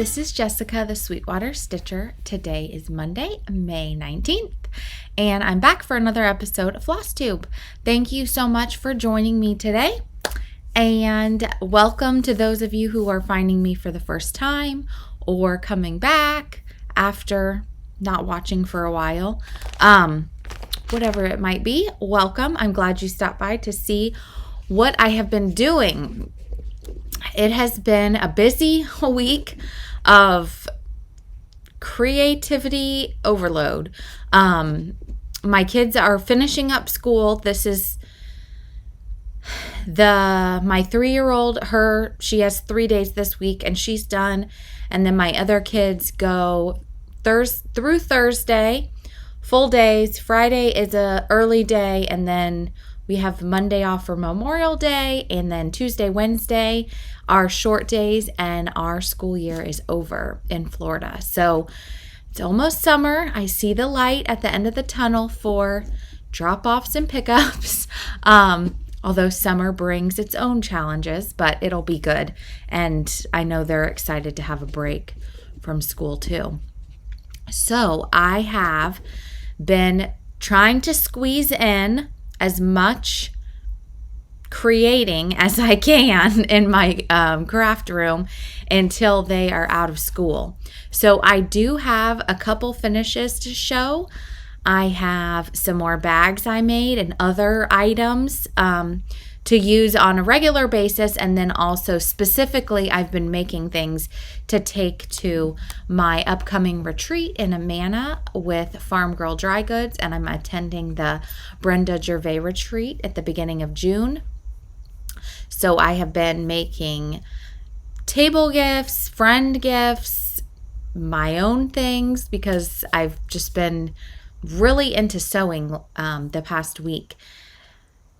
this is Jessica, the Sweetwater Stitcher. Today is Monday, May 19th, and I'm back for another episode of Flosstube. Thank you so much for joining me today, and welcome to those of you who are finding me for the first time or coming back after not watching for a while. Whatever it might be, welcome. I'm glad you stopped by to see what I have been doing. It has been a busy week of creativity overload. My kids are finishing up school. This is my 3-year-old, she has 3 days this week and she's done. And then my other kids go through Thursday, full days. Friday is a early day, and then we have Monday off for Memorial Day, and then Tuesday, Wednesday are short days, and our school year is over in Florida. So it's almost summer. I see the light at the end of the tunnel for drop-offs and pickups. Although summer brings its own challenges, but it'll be good. And I know they're excited to have a break from school too. So I have been trying to squeeze in as much creating as I can in my craft room until they are out of school. So I do have a couple finishes to show. I have some more bags I made and other items to use on a regular basis, and then also specifically I've been making things to take to my upcoming retreat in Amana with Farm Girl Dry Goods, and I'm attending the Brenda Gervais retreat at the beginning of June. So I have been making table gifts, friend gifts, my own things, because I've just been really into sewing the past week.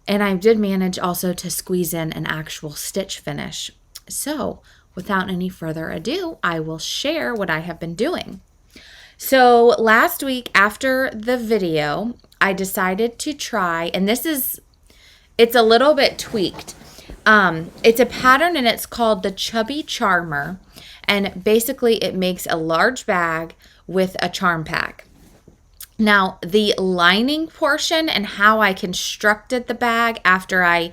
And I did manage also to squeeze in an actual stitch finish. So without any further ado, I will share what I have been doing. So last week after the video, I decided to try, and it's a little bit tweaked. It's a pattern and it's called the Chubby Charmer. And basically it makes a large bag with a charm pack. Now, the lining portion and how I constructed the bag after I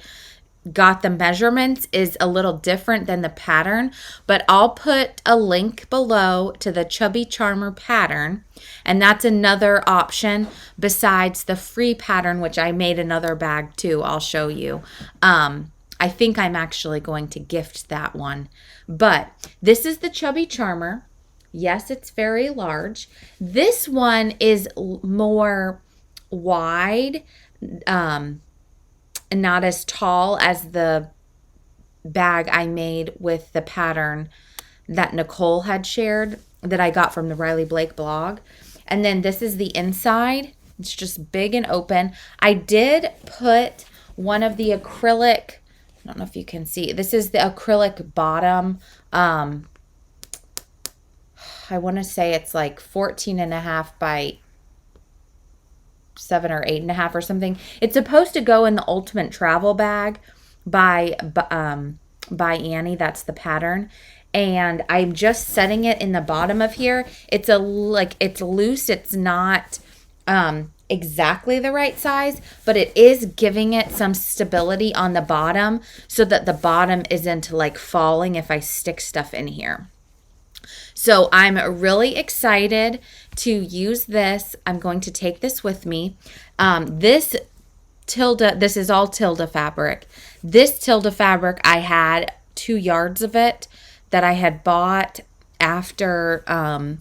got the measurements is a little different than the pattern, but I'll put a link below to the Chubby Charmer pattern, and that's another option besides the free pattern, which I made another bag too. I'll show you. I think I'm actually going to gift that one, but this is the Chubby Charmer. Yes, it's very large. This one is more wide, and not as tall as the bag I made with the pattern that Nicole had shared that I got from the Riley Blake blog. And then this is the inside. It's just big and open. I did put one of the acrylic, I don't know if you can see, this is the acrylic bottom, I want to say it's like 14.5 by 7 or 8.5 or something. It's supposed to go in the Ultimate Travel Bag by Annie. That's the pattern. And I'm just setting it in the bottom of here. It's loose. It's not exactly the right size, but it is giving it some stability on the bottom so that the bottom isn't like falling if I stick stuff in here. So I'm really excited to use this. I'm going to take this with me. This is all Tilda fabric. This Tilda fabric, I had 2 yards of it that I had bought after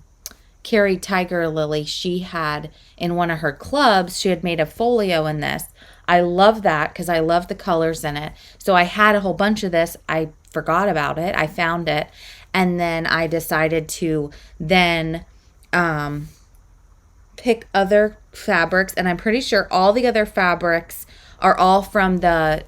Carrie Tiger Lily. She had, in one of her clubs, she had made a folio in this. I love that because I love the colors in it. So I had a whole bunch of this. I forgot about it. I found it. And then I decided to then pick other fabrics. And I'm pretty sure all the other fabrics are all from the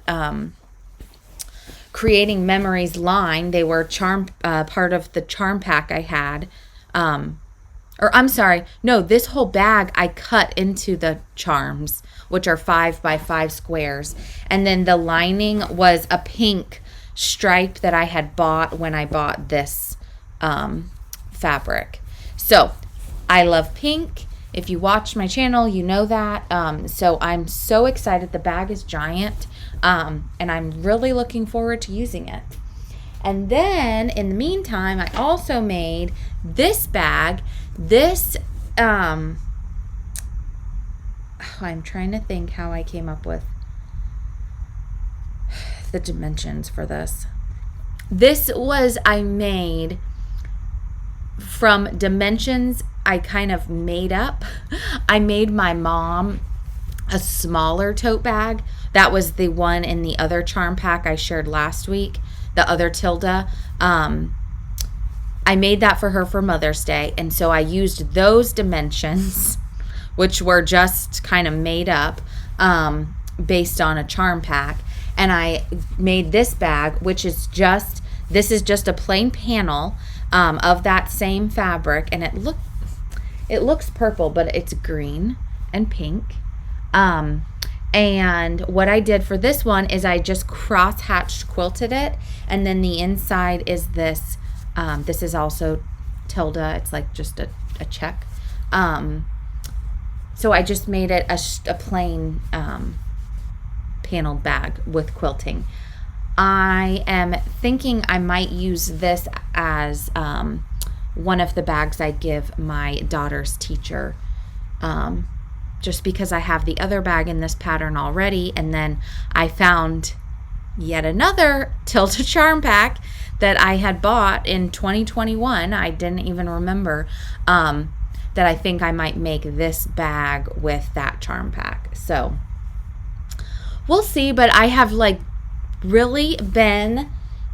Creating Memories line. They were part of the charm pack I had. Or I'm sorry, no, this whole bag I cut into the charms, which are 5 by 5 squares. And then the lining was a pink stripe that I had bought when I bought this fabric. So I love pink. If you watch my channel, you know that. So I'm so excited. The bag is giant, and I'm really looking forward to using it. And then in the meantime, I also made this bag. This, I'm trying to think how I came up with the dimensions for this. This was, I made from dimensions I kind of made up. I made my mom a smaller tote bag. That was the one in the other charm pack I shared last week, the other Tilda. I made that for her for Mother's Day, and so I used those dimensions, which were just kind of made up based on a charm pack, and I made this bag, which is just, this is just a plain panel of that same fabric, and it looks purple, but it's green and pink. And what I did for this one is I just cross-hatched quilted it, and then the inside is this. This is also Tilda. It's like just a check. So I just made it a plain paneled bag with quilting. I am thinking I might use this as one of the bags I give my daughter's teacher, just because I have the other bag in this pattern already, and then I found yet another Tilda charm pack that I had bought in 2021. I didn't even remember that I think I might make this bag with that charm pack. So we'll see, but I have like really been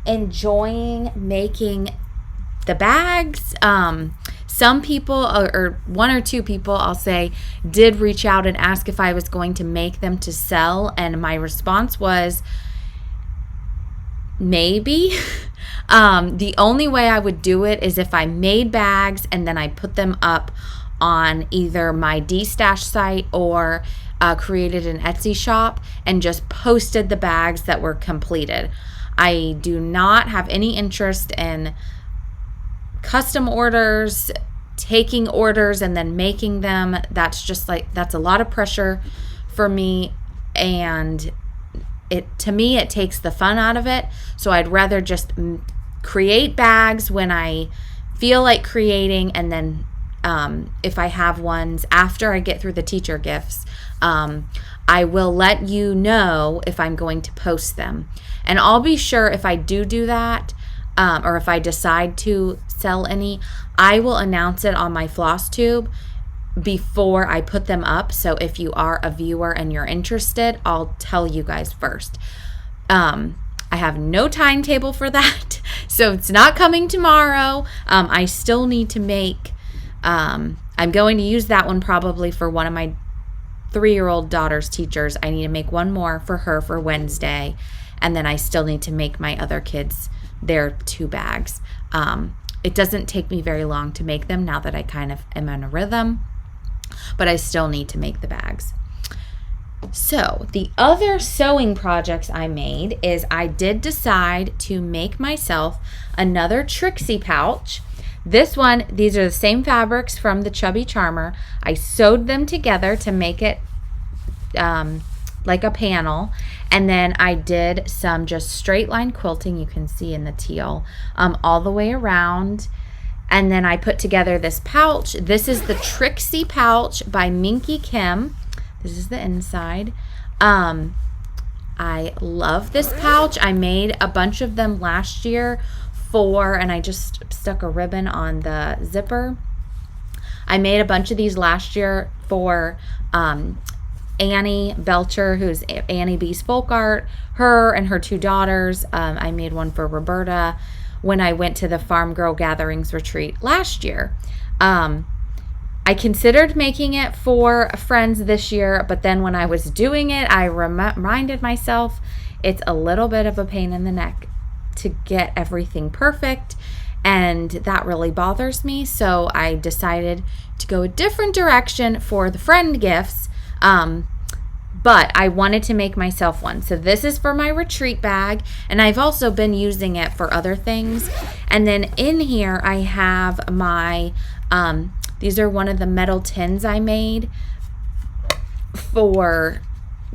enjoying making the bags. Some people, or one or two people, I'll say, did reach out and ask if I was going to make them to sell, and my response was maybe. The only way I would do it is if I made bags and then I put them up on either my D-Stash site or created an Etsy shop and just posted the bags that were completed. I do not have any interest in custom orders, taking orders and then making them. That's just like, that's a lot of pressure for me, and to me it takes the fun out of it. So I'd rather just create bags when I feel like creating, and then if I have ones after I get through the teacher gifts, I will let you know if I'm going to post them, and I'll be sure if I do that, or if I decide to sell any, I will announce it on my Flosstube before I put them up. So if you are a viewer and you're interested, I'll tell you guys first. I have no timetable for that, so it's not coming tomorrow. I still need to make, I'm going to use that one probably for one of my 3-year-old daughter's teachers. I need to make one more for her for Wednesday, and then I still need to make my other kids their 2 bags. It doesn't take me very long to make them now that I kind of am in a rhythm, but I still need to make the bags. So the other sewing projects I made is I did decide to make myself another Trixie pouch. This one, these are the same fabrics from the Chubby Charmer. I sewed them together to make it like a panel, and then I did some just straight line quilting, you can see in the teal, all the way around. And then I put together this pouch. This is the Trixie Pouch by Minky Kim. This is the inside. I love this pouch. I made a bunch of them last year and I just stuck a ribbon on the zipper. I made a bunch of these last year for Annie Belcher, who's Annie B's Folk Art, her and her 2 daughters. I made one for Roberta when I went to the Farm Girl Gatherings retreat last year. I considered making it for friends this year, but then when I was doing it, I reminded myself it's a little bit of a pain in the neck to get everything perfect, and that really bothers me. So I decided to go a different direction for the friend gifts. but I wanted to make myself one. So this is for my retreat bag, and I've also been using it for other things. And then in here I have my, these are one of the metal tins I made for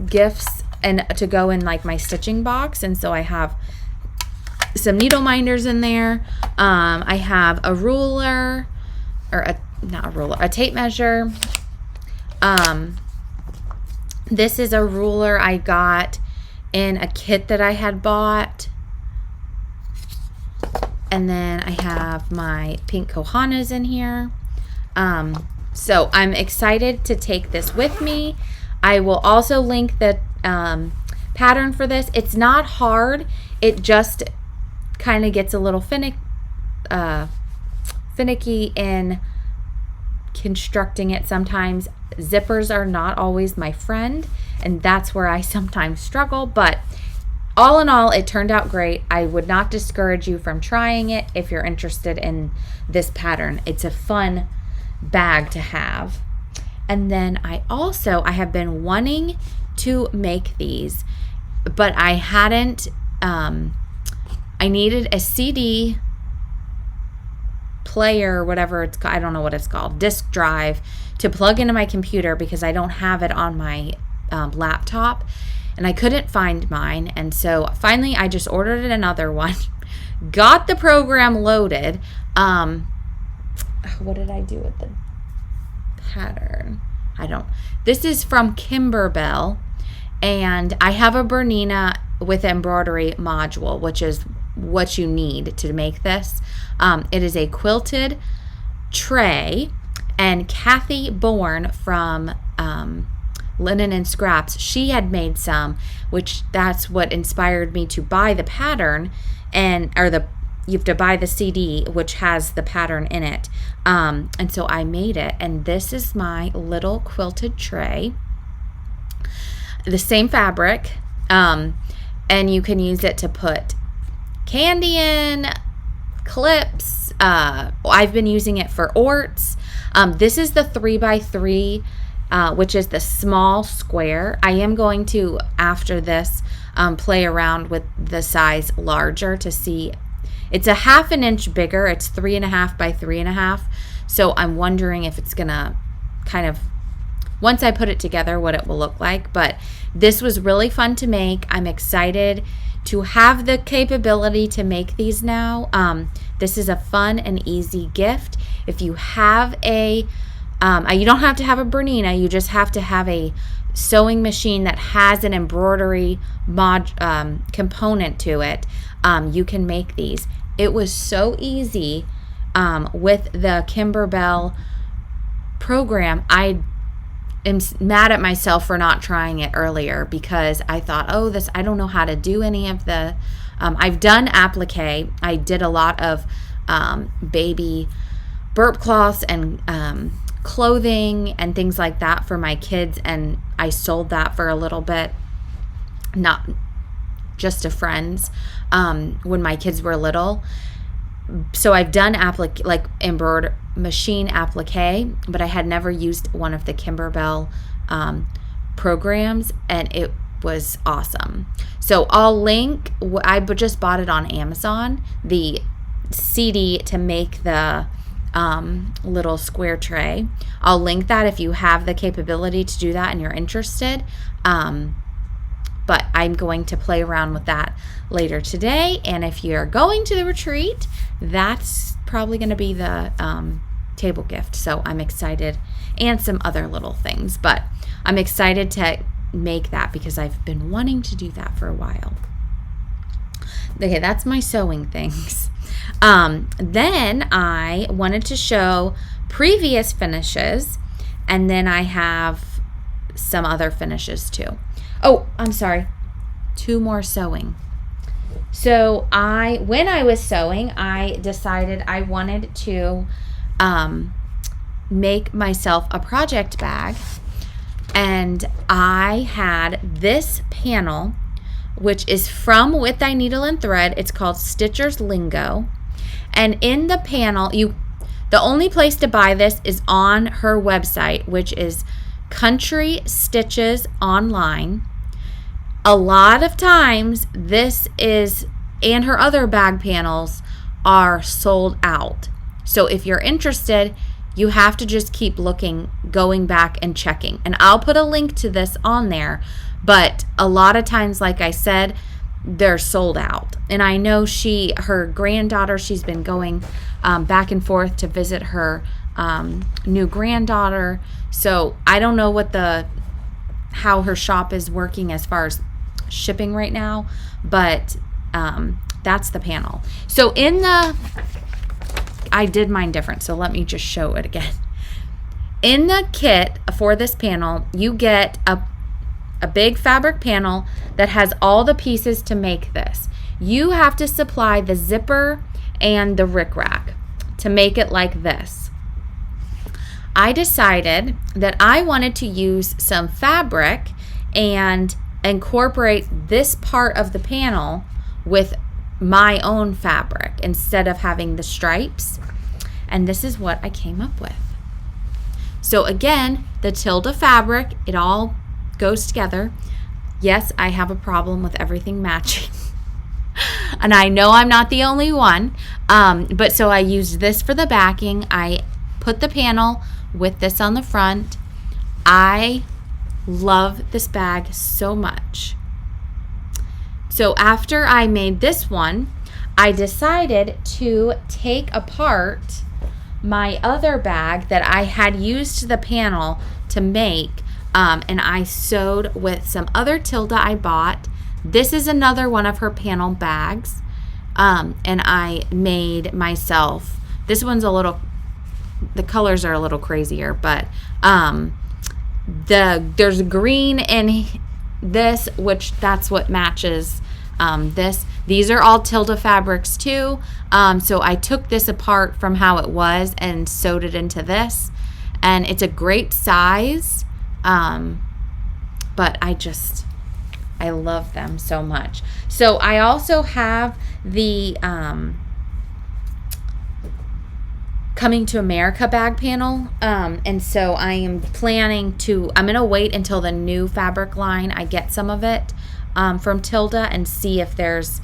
gifts and to go in like my stitching box. And so I have some needle minders in there. I have a ruler, or a tape measure. This is a ruler I got in a kit that I had bought. And then I have my pink Kohanas in here. So I'm excited to take this with me. I will also link the pattern for this. It's not hard. It just kind of gets a little finicky in constructing it sometimes. Zippers are not always my friend, and that's where I sometimes struggle, but all in all, it turned out great. I would not discourage you from trying it if you're interested in this pattern. It's a fun bag to have. And then I have been wanting to make these, but I hadn't, I needed a CD player, whatever it's called, I don't know what it's called, disk drive to plug into my computer because I don't have it on my laptop, and I couldn't find mine. And so finally I just ordered another one, got the program loaded. What did I do with the pattern? This is from Kimberbell, and I have a Bernina with embroidery module, which is what you need to make this. It is a quilted tray, and Kathy Bourne from Linen and Scraps, she had made some, which that's what inspired me to buy the pattern, you have to buy the CD, which has the pattern in it. And so I made it, and this is my little quilted tray. The same fabric, and you can use it to put candy in, clips. I've been using it for orts. This is the 3x3, which is the small square. I am going to, after this, play around with the size larger to see. It's a 1/2 inch bigger. It's 3.5 by 3.5. So I'm wondering if it's gonna kind of, once I put it together, what it will look like. But this was really fun to make. I'm excited to have the capability to make these now. This is a fun and easy gift. If you have you don't have to have a Bernina, you just have to have a sewing machine that has an embroidery component to it. You can make these. It was so easy with the Kimberbell program. I am mad at myself for not trying it earlier because I thought, I don't know how to do any of the, I've done applique. I did a lot of baby burp cloths and clothing and things like that for my kids, and I sold that for a little bit, not just to friends, when my kids were little. So I've done embroidered machine applique, but I had never used one of the Kimberbell programs, and it was awesome. So I'll link, I just bought it on Amazon, the CD to make the little square tray. I'll link that if you have the capability to do that and you're interested. But I'm going to play around with that later today. And if you're going to the retreat, that's probably going to be the table gift. So I'm excited, and some other little things. But I'm excited to make that because I've been wanting to do that for a while. Okay, that's my sewing things. Then I wanted to show previous finishes, and then I have some other finishes too. Oh, I'm sorry. 2 more sewing. So when I was sewing, I decided I wanted to make myself a project bag, and I had this panel, which is from With Thy Needle and Thread. It's called Stitcher's Lingo. And in the panel, the only place to buy this is on her website, which is Country Stitches online. A lot of times this is, and her other bag panels are sold out. So if you're interested, you have to just keep looking, going back and checking. And I'll put a link to this on there, but a lot of times, like I said, they're sold out. And I know her granddaughter, she's been going back and forth to visit her new granddaughter. So I don't know how her shop is working as far as shipping right now, but that's the panel. So I did mine different, so let me just show it again. In the kit for this panel, you get a big fabric panel that has all the pieces to make this. You have to supply the zipper and the rickrack to make it like this. I decided that I wanted to use some fabric and incorporate this part of the panel with my own fabric instead of having the stripes, and this is what I came up with. So again, the Tilda fabric, it all goes together. Yes, I have a problem with everything matching and I know I'm not the only one, but so I used this for the backing. I put the panel with this on the front. I love this bag so much. So after I made this one, I decided to take apart my other bag that I had used the panel to make, and I sewed with some other Tilda I bought. This is another one of her panel bags, and I made myself, this one's the colors are a little crazier, but there's green in this, which that's what matches this. These are all Tilda fabrics too, so I took this apart from how it was and sewed it into this, and it's a great size, but I love them so much. So I also have the Coming to America bag panel, and so I am planning to, I'm gonna wait until the new fabric line, I get some of it from Tilda, and see if there's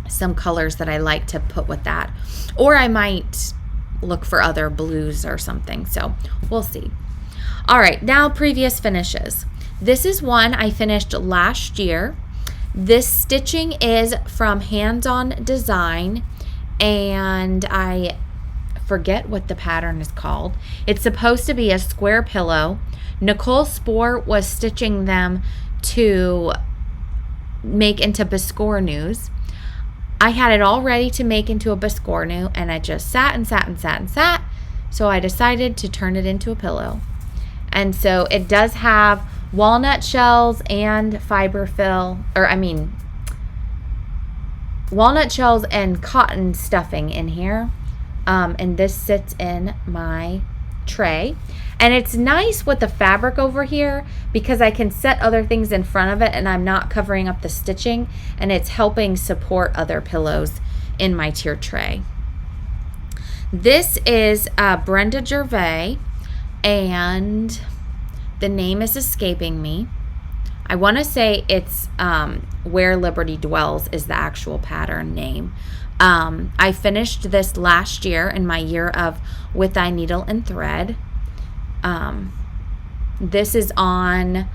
some colors that I like to put with that, or I might look for other blues or something, so we'll see. All right, now previous finishes. This is one I finished last year. This stitching is from Hands On Design, and I forget what the pattern is called. It's supposed to be a square pillow. Nicole Spohr was stitching them to make into biscornus. I had it all ready to make into a biscornu, and I just sat and sat and sat and sat, so I decided to turn it into a pillow. And so it does have walnut shells and walnut shells and cotton stuffing in here, and this sits in my tray. And it's nice with the fabric over here because I can set other things in front of it and I'm not covering up the stitching, and it's helping support other pillows in my tier tray. This is Brenda Gervais, and the name is escaping me. I want to say it's Where Liberty Dwells is the actual pattern name. I finished this last year in my year of With Thy Needle and Thread. This is on,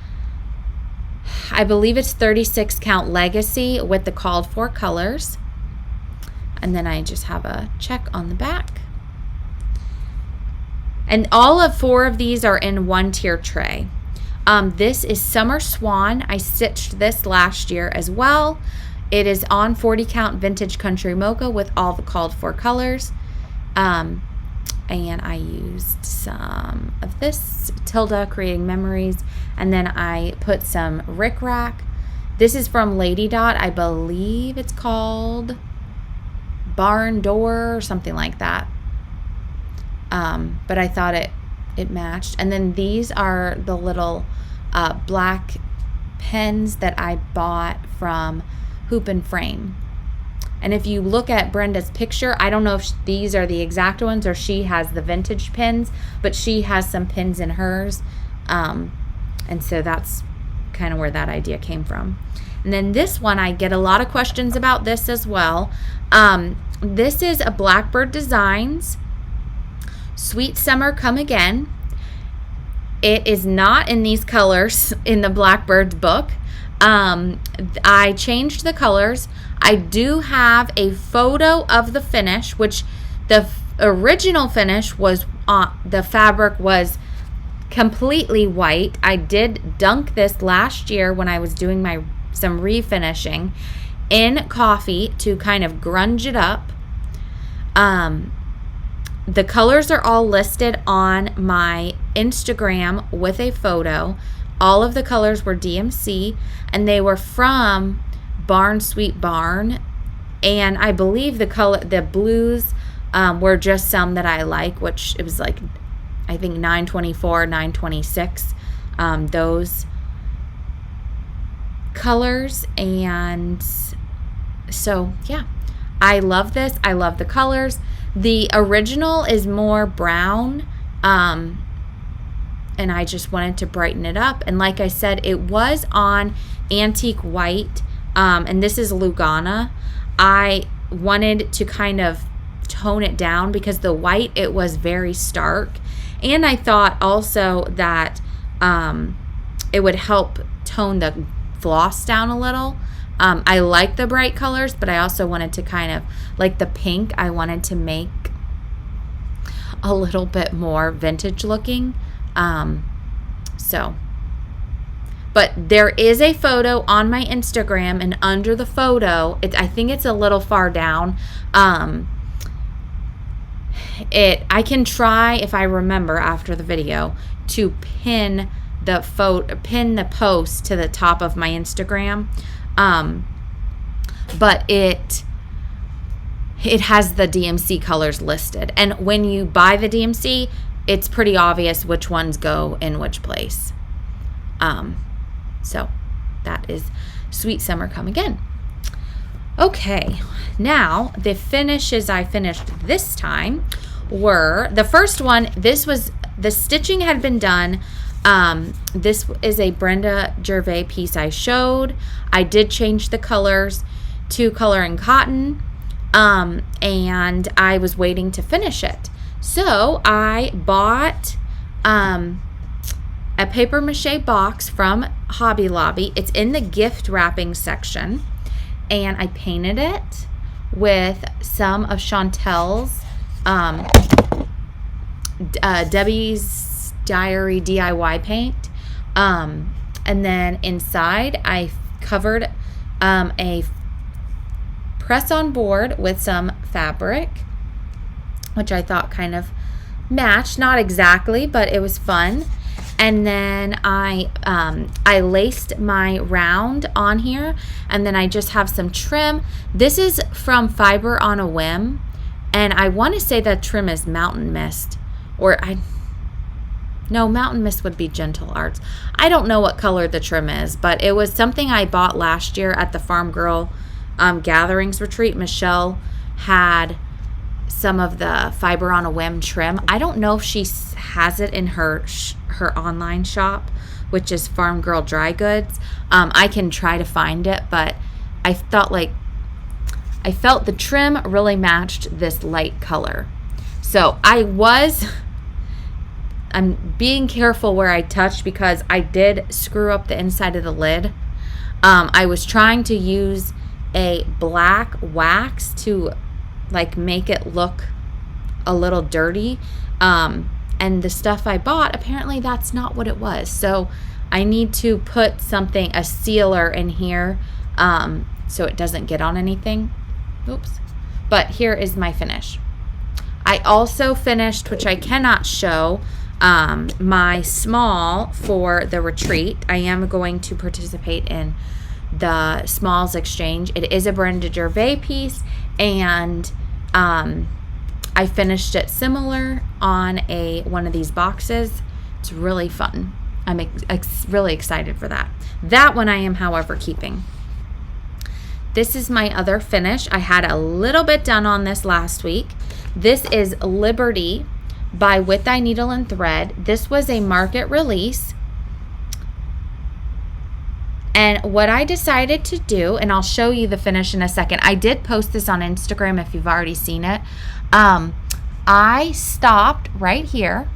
I believe it's 36 count Legacy with the called for colors. And then I just have a check on the back. And all of 4 of these are in one tier tray. This is Summer Swan. I stitched this last year as well. It is on 40 count Vintage Country Mocha with all the called for colors. And I used some of this Tilda Creating Memories, and then I put some rickrack. This is from Lady Dot. I believe it's called Barn Door or something like that. But I thought it matched. And then these are the little black pens that I bought from Hoop and Frame. And if you look at Brenda's picture, I don't know if these are the exact ones or she has the vintage pins, but she has some pins in hers. And so that's kind of where that idea came from. And then this one, I get a lot of questions about this as well. This is a Blackbird Designs Sweet Summer Come Again. It is not in these colors in the Blackbird book. I changed the colors. I do have a photo of the finish, which the original finish was the fabric was completely white. I did dunk this last year when I was doing some refinishing in coffee to kind of grunge it up. The colors are all listed on my Instagram with a photo. All of the colors were DMC, and they were from Barn Sweet Barn. And I believe the blues were just some that I like, which it was like, I think 924, 926, those colors. And so, yeah, I love this. I love the colors. The original is more brown, and I just wanted to brighten it up. And like I said, it was on antique white, and this is Lugana. I wanted to kind of tone it down because the white, it was very stark. And I thought also that it would help tone the floss down a little. I like the bright colors, but I also wanted to kind of, like the pink, I wanted to make a little bit more vintage looking. But there is a photo on my Instagram, and under the photo, I think it's a little far down. I can try, if I remember after the video, to pin the post to the top of my Instagram. But it has the DMC colors listed, and when you buy the DMC, it's pretty obvious which ones go in which place. So that is Sweet Summer Come Again. Okay, now the finishes I finished this time were, the first one, the stitching had been done. This is a Brenda Gervais piece I showed. I did change the colors to Color and Cotton, and I was waiting to finish it. So I bought a paper mache box from Hobby Lobby. It's in the gift wrapping section, and I painted it with some of Chantel's Debbie's Diary DIY paint, and then inside I covered a press-on board with some fabric, which I thought kind of matched, not exactly, but it was fun. And then I laced my round on here, and then I just have some trim. This is from Fiber on a Whim, and I want to say that trim is Mountain Mist, no, Mountain Mist would be Gentle Arts. I don't know what color the trim is, but it was something I bought last year at the Farm Girl Gatherings Retreat. Michelle had some of the Fiber on a Whim trim. I don't know if she has it in her online shop, which is Farm Girl Dry Goods. I can try to find it, but I felt the trim really matched this light color. So I'm being careful where I touch because I did screw up the inside of the lid. I was trying to use a black wax to make it look a little dirty, and the stuff I bought, apparently that's not what it was. So I need to put a sealer in here, so it doesn't get on anything. Oops. But here is my finish. I also finished, which I cannot show, my small for the retreat. I am going to participate in the Smalls Exchange. It is a Brenda Gervais piece, and I finished it similar on one of these boxes. It's really fun. I'm really excited for that. That one I am, however, keeping. this is my other finish. I had a little bit done on this last week. This is Liberty by With Thy Needle and Thread. This was a market release. And what I decided to do, and I'll show you the finish in a second. I did post this on Instagram if you've already seen it. I stopped right here.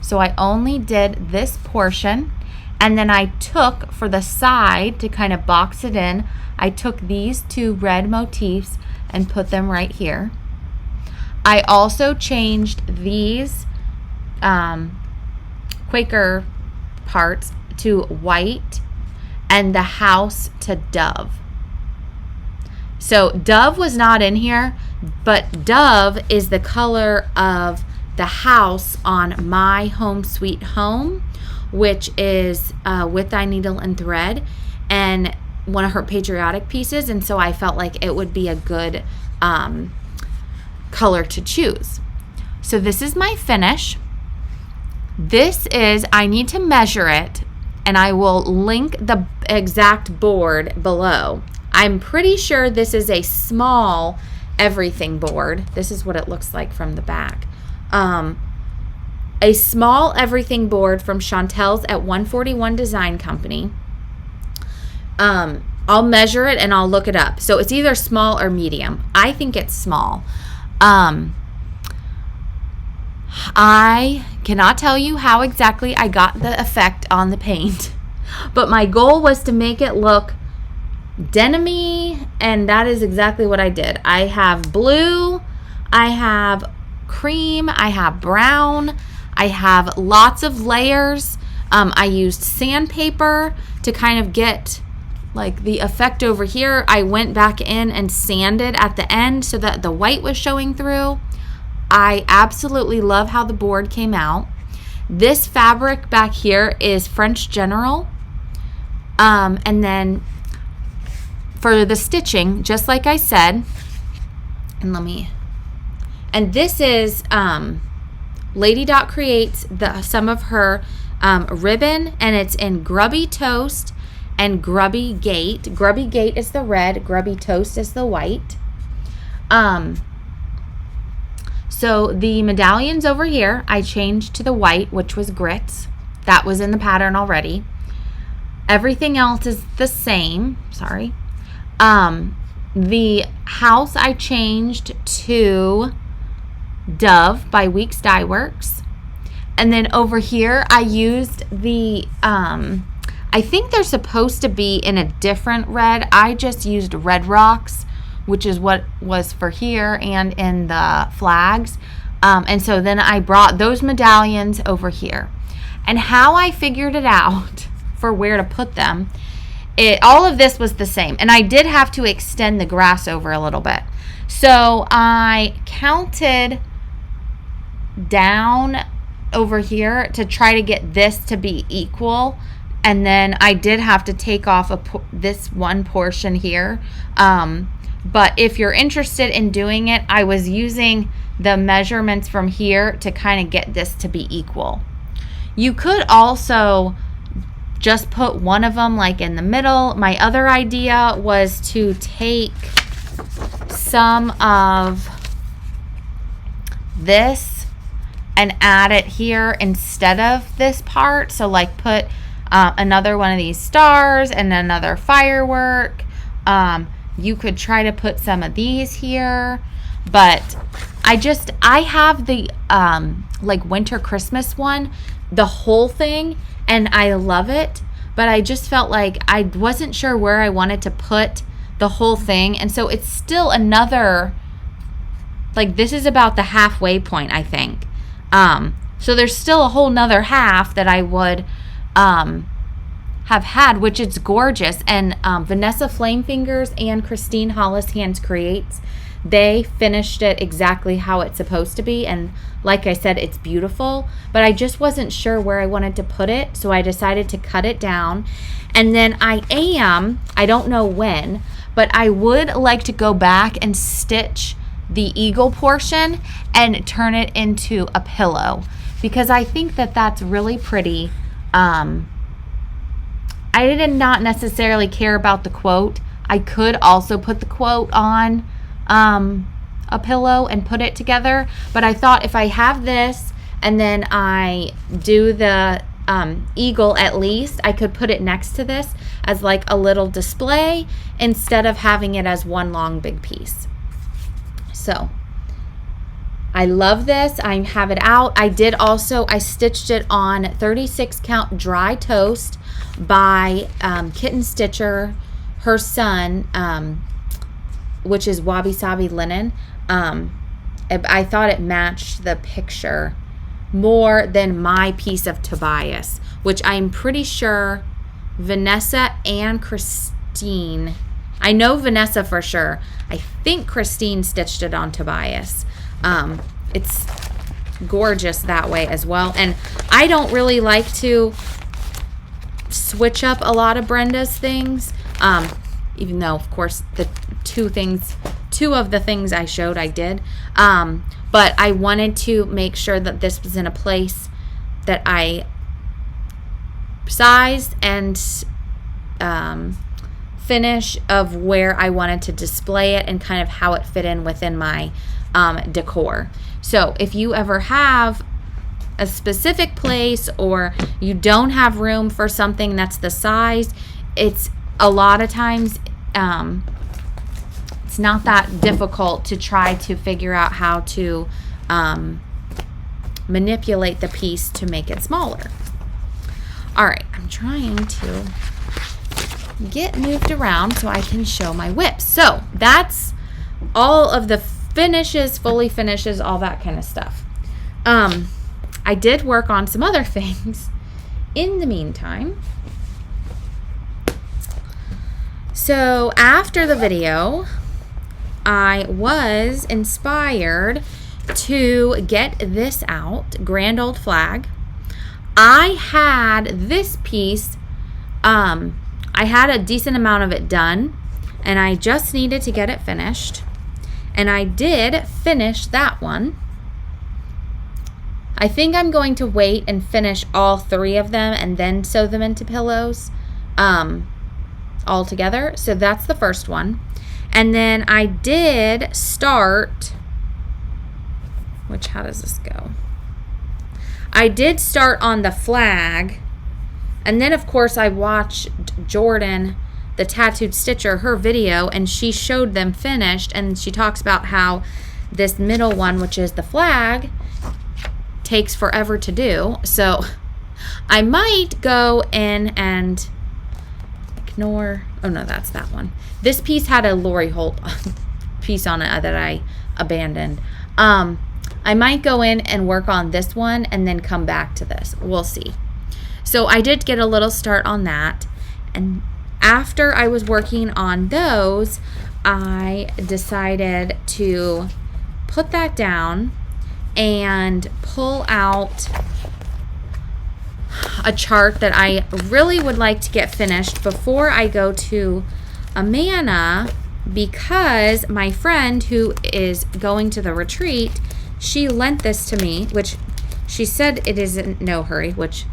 So I only did this portion. And then I took, for the side, to kind of box it in, I took these two red motifs and put them right here. I also changed these Quaker parts to white and the house to dove. So dove was not in here, but dove is the color of the house on My Home Sweet Home, which is With Thy Needle and Thread, and one of her patriotic pieces. And so I felt like it would be a good color to choose. So this is my finish. This is, I need to measure it, and I will link the exact board below. I'm pretty sure this is a small everything board. This is what it looks like from the back. A small everything board from Chantel's at 141 Design Company. I'll measure it and I'll look it up. So it's either small or medium. I think it's small. I cannot tell you how exactly I got the effect on the paint, but my goal was to make it look denim-y, and that is exactly what I did. I have blue, I have cream, I have brown, I have lots of layers. I used sandpaper to kind of get like the effect over here. I went back in and sanded at the end so that the white was showing through. I absolutely love how the board came out. This fabric back here is French General. And then for the stitching, just like I said, and this is Lady Dot Creates some of her ribbon, and it's in Grubby Toast and Grubby Gate. Grubby Gate is the red, Grubby Toast is the white. So the medallions over here, I changed to the white, which was grits. That was in the pattern already. Everything else is the same. Sorry. The house I changed to Dove by Weeks Dye Works. And then over here, I used the, I think they're supposed to be in a different red. I just used Red Rocks, which is what was for here and in the flags. And so then I brought those medallions over here. And how I figured it out for where to put them, all of this was the same. And I did have to extend the grass over a little bit. So I counted down over here to try to get this to be equal. And then I did have to take off this one portion here. But if you're interested in doing it, I was using the measurements from here to kind of get this to be equal. You could also just put one of them like in the middle. My other idea was to take some of this and add it here instead of this part. So like put another one of these stars and another firework. You could try to put some of these here, but I have the like winter Christmas one, the whole thing, and I love it, but I just felt like I wasn't sure where I wanted to put the whole thing. And so it's still another, like this is about the halfway point, I think. So there's still a whole nother half that I would have had, which is gorgeous. And Vanessa Flamefingers and Christine Hollis Hands Creates, they finished it exactly how it's supposed to be, and like I said, it's beautiful, but I just wasn't sure where I wanted to put it, so I decided to cut it down. And then I don't know when, but I would like to go back and stitch the eagle portion and turn it into a pillow, because I think that that's really pretty. I did not necessarily care about the quote. I could also put the quote on a pillow and put it together, but I thought if I have this and then I do the eagle, at least I could put it next to this as like a little display instead of having it as one long big piece. So I love this. I have it out. I stitched it on 36 count dry toast by Kitten Stitcher, her son, which is Wabi Sabi linen. I thought it matched the picture more than my piece of Tobias, which I'm pretty sure Vanessa and Christine, I know Vanessa for sure. I think Christine stitched it on Tobias. It's gorgeous that way as well. And I don't really like to switch up a lot of Brenda's things, even though, of course, the two of the things I showed I did. But I wanted to make sure that this was in a place that I sized and finish of where I wanted to display it and kind of how it fit in within my decor. So if you ever have a specific place or you don't have room for something that's the size, it's a lot of times it's not that difficult to try to figure out how to manipulate the piece to make it smaller. All right, I'm trying to get moved around so I can show my whips. So that's all of the finishes, fully finishes, all that kind of stuff. I did work on some other things in the meantime. So after the video, I was inspired to get this out, Grand Old Flag. I had this piece, I had a decent amount of it done, and I just needed to get it finished. And I did finish that one. I think I'm going to wait and finish all three of them and then sew them into pillows all together. So that's the first one. And then I did start, how does this go? I did start on the flag. And then, of course, I watched Jordan, the Tattooed Stitcher, her video, and she showed them finished, and she talks about how this middle one, which is the flag, takes forever to do. So I might go in and ignore, oh no, that's that one. This piece had a Lori Holt piece on it that I abandoned. I might go in and work on this one and then come back to this. We'll see. So I did get a little start on that, and after I was working on those, I decided to put that down and pull out a chart that I really would like to get finished before I go to Amana, because my friend who is going to the retreat, she lent this to me, which she said it is in no hurry, which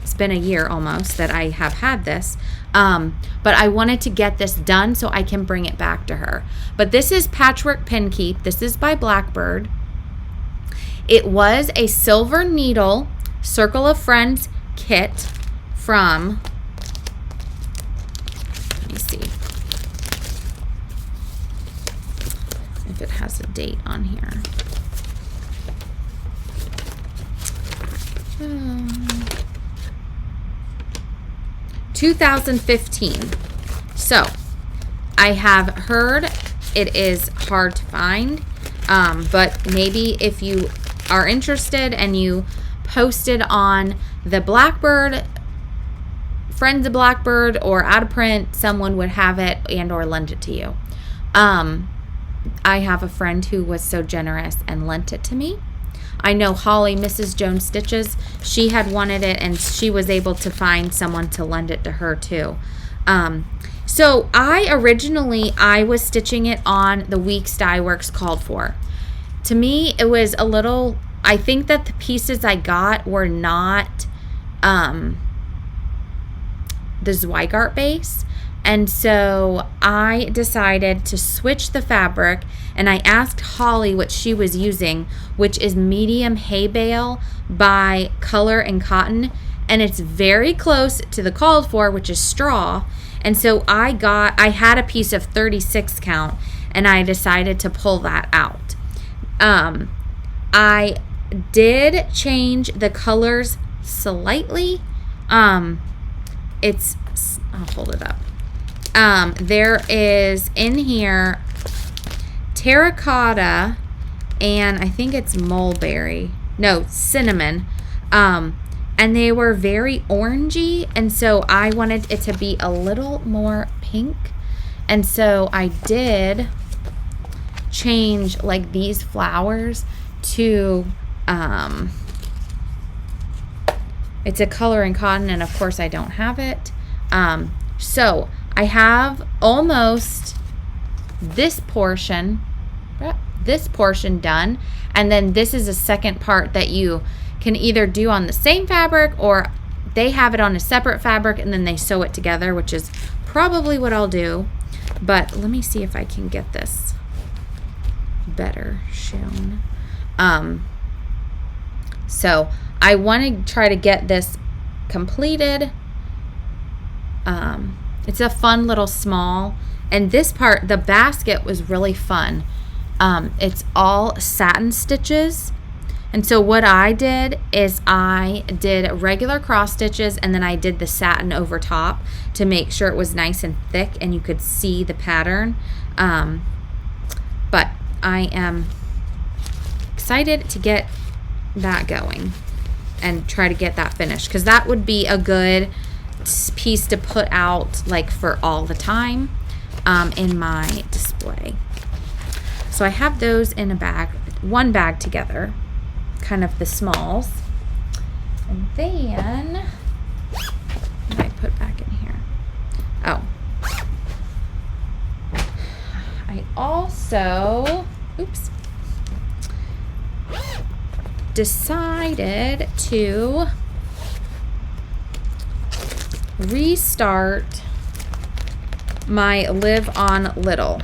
it's been a year almost that I have had this. But I wanted to get this done so I can bring it back to her. But this is Patchwork Pinkeep. This is by Blackbird. It was a silver needle Circle of Friends kit from, let me see if it has a date on here. 2015. So I have heard it is hard to find, but maybe if you are interested and you post it on the Blackbird, Friends of Blackbird, or out of print, someone would have it and or lend it to you. I have a friend who was so generous and lent it to me. I know Holly, Mrs. Jones Stitches, she had wanted it and she was able to find someone to lend it to her too. So I was stitching it on the weeks Dye Works called for. To me, it was a little, I think that the pieces I got were not the Zweigart base. And so I decided to switch the fabric, and I asked Holly what she was using, which is medium hay bale by Color and Cotton, and it's very close to the called for, which is straw. And so I had a piece of 36 count, and I decided to pull that out. I did change the colors slightly. I'll hold it up. There is in here terracotta and I think it's cinnamon. And they were very orangey, and so I wanted it to be a little more pink. And so I did change like these flowers to it's a Color and Cotton, and of course I don't have it. So I have almost this portion done, and then this is a second part that you can either do on the same fabric, or they have it on a separate fabric and then they sew it together, which is probably what I'll do. But let me see if I can get this better shown. So I want to try to get this completed. It's a fun little small, and this part, the basket, was really fun. It's all satin stitches, and so what I did is I did regular cross stitches, and then I did the satin over top to make sure it was nice and thick and you could see the pattern. But I am excited to get that going and try to get that finished, because that would be a good piece to put out like for all the time in my display. So I have those in a bag, one bag together, kind of the smalls. And then what did I put back in here? Oh, I also decided to restart my Live on Little.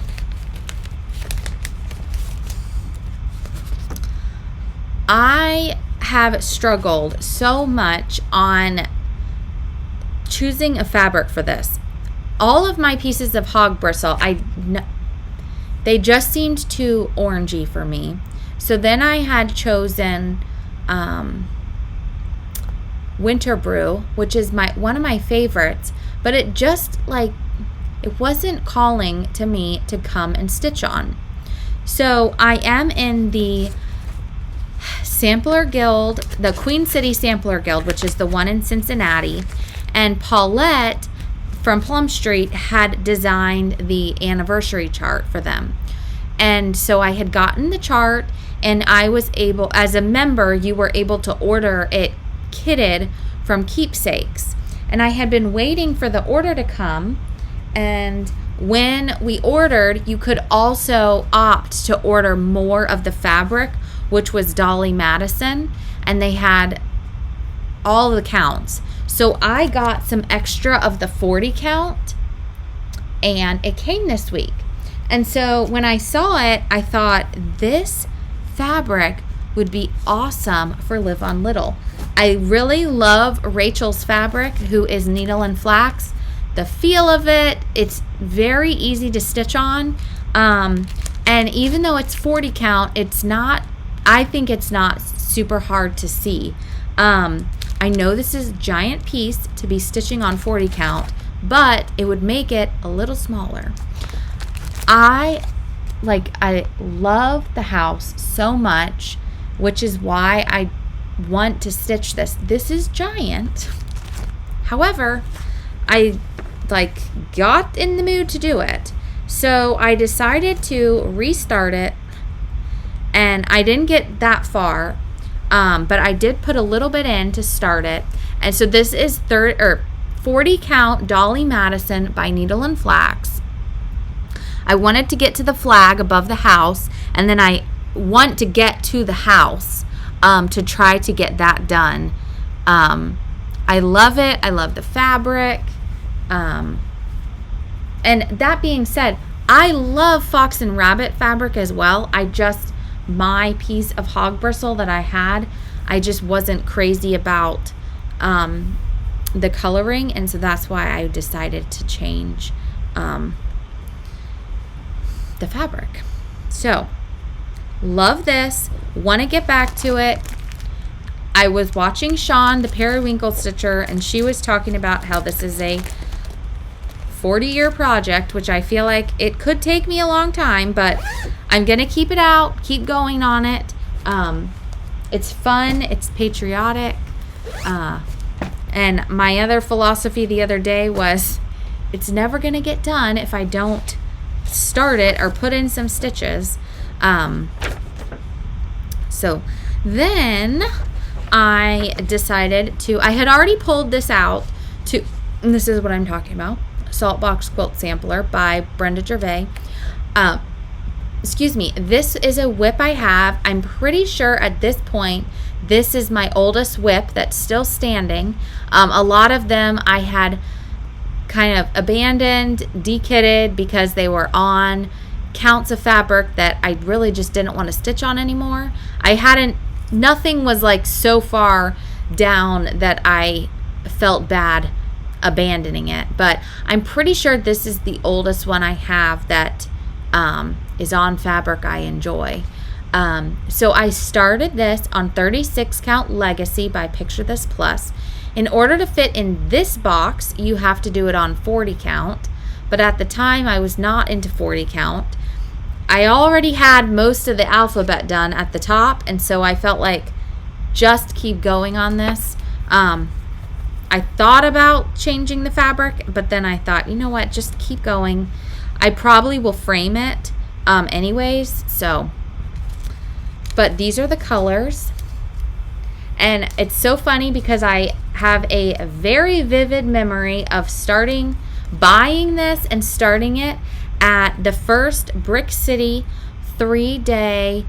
I have struggled so much on choosing a fabric for this. All of my pieces of hog bristle, they just seemed too orangey for me. So then I had chosen Winter Brew, which is one of my favorites, but it just it wasn't calling to me to come and stitch on. So I am in the Sampler Guild, the Queen City Sampler Guild, which is the one in Cincinnati, and Paulette from Plum Street had designed the anniversary chart for them. And so I had gotten the chart, and I was able, as a member, you were able to order it kitted from Keepsakes. And I had been waiting for the order to come, and when we ordered, you could also opt to order more of the fabric, which was Dolly Madison, and they had all the counts. So I got some extra of the 40 count, and it came this week. And so when I saw it, I thought this fabric would be awesome for Live on Little. I really love Rachel's fabric, who is Needle and Flax. The feel of it, it's very easy to stitch on. And even though it's 40 count, I think it's not super hard to see. I know this is a giant piece to be stitching on 40 count, but it would make it a little smaller. I love the house so much, which is why I want to stitch this. This is giant. However, I got in the mood to do it. So I decided to restart it, and I didn't get that far, but I did put a little bit in to start it. And so this is 40 count Dolly Madison by Needle and Flax. I wanted to get to the flag above the house, and then I want to get to the house to try to get that done. I love it. I love the fabric. And that being said, I love fox and rabbit fabric as well. My piece of hog bristle that I had, I just wasn't crazy about the coloring, and so that's why I decided to change the fabric. So love this, want to get back to it. I was watching Sean, the periwinkle stitcher, and she was talking about how this is a 40-year project, which I feel like it could take me a long time, but I'm gonna keep it out, keep going on it. It's fun, it's patriotic, and my other philosophy the other day was it's never gonna get done if I don't start it or put in some stitches. So then I decided I had already pulled this out and this is what I'm talking about, Salt Box Quilt Sampler by Brenda Gervais. Excuse me, this is a whip I have. I'm pretty sure at this point, this is my oldest whip that's still standing. A lot of them I had kind of abandoned, dekitted because they were on counts of fabric that I really just didn't want to stitch on anymore. Nothing was like so far down that I felt bad abandoning it, but I'm pretty sure this is the oldest one I have that is on fabric I enjoy. So I started this on 36 count Legacy by Picture This Plus. In order to fit in this box, you have to do it on 40 count, but at the time I was not into 40 count. I already had most of the alphabet done at the top, and so I felt like just keep going on this. I thought about changing the fabric, but then I thought, you know what, just keep going. I probably will frame it anyways, so. But these are the colors. And it's so funny because I have a very vivid memory of buying this and starting it at the first Brick City 3-day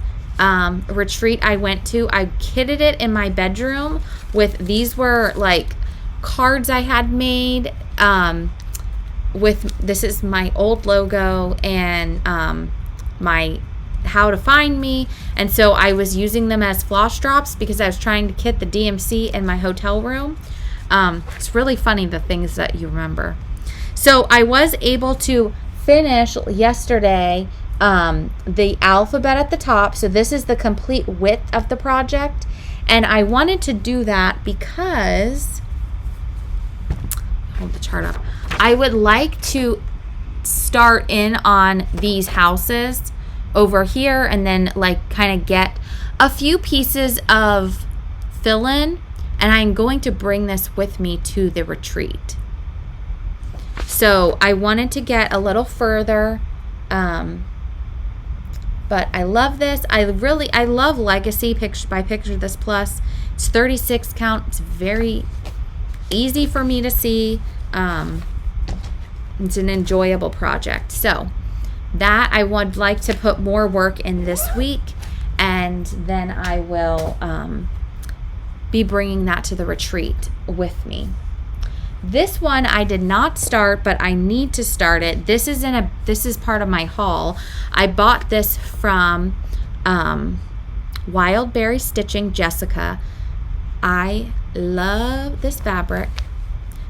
retreat I went to. I kitted it in my bedroom with, these were like cards I had made with, this is my old logo and my how to find me, and so I was using them as floss drops because I was trying to kit the DMC in my hotel room. It's really funny the things that you remember. So I was able to finish yesterday the alphabet at the top, so this is the complete width of the project, and I wanted to do that because, hold the chart up, I would like to start in on these houses over here and then like kind of get a few pieces of fill-in, and I'm going to bring this with me to the retreat. So I wanted to get a little further, but I love this. I love Legacy by Picture This Plus. It's 36 count. It's very easy for me to see. It's an enjoyable project. So that I would like to put more work in this week, and then I will be bringing that to the retreat with me. This one I did not start, but I need to start it. This is part of my haul. I bought this from Wild Berry Stitching, Jessica. I love this fabric.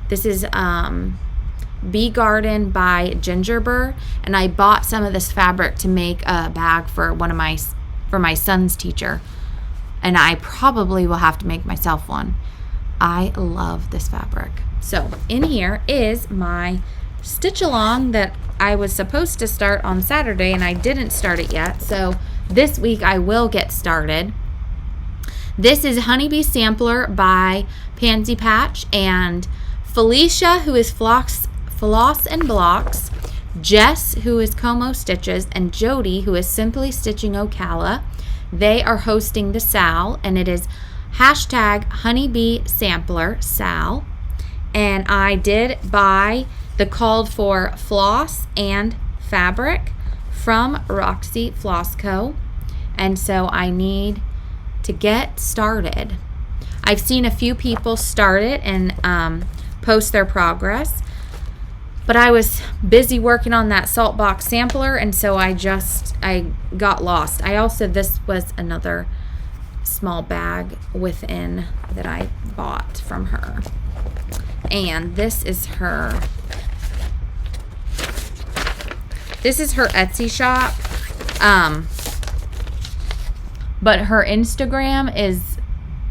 This is Bee Garden by Gingerbur, and I bought some of this fabric to make a bag for my son's teacher, and I probably will have to make myself one. I love this fabric. So in here is my stitch along that I was supposed to start on Saturday and I didn't start it yet, so this week I will get started. This is Honeybee Sampler by Pansy Patch, and Felicia, who is Floss and Blocks, Jess, who is Como Stitches, and Jody, who is Simply Stitching Ocala. They are hosting the SAL, and it is hashtag Honeybee Sampler SAL. And I did buy the called for floss and fabric from Roxy Floss Co. And so I need to get started. I've seen a few people start it and post their progress. But I was busy working on that salt box sampler, and so I got lost. This was another small bag within that I bought from her. And this is her Etsy shop. But her Instagram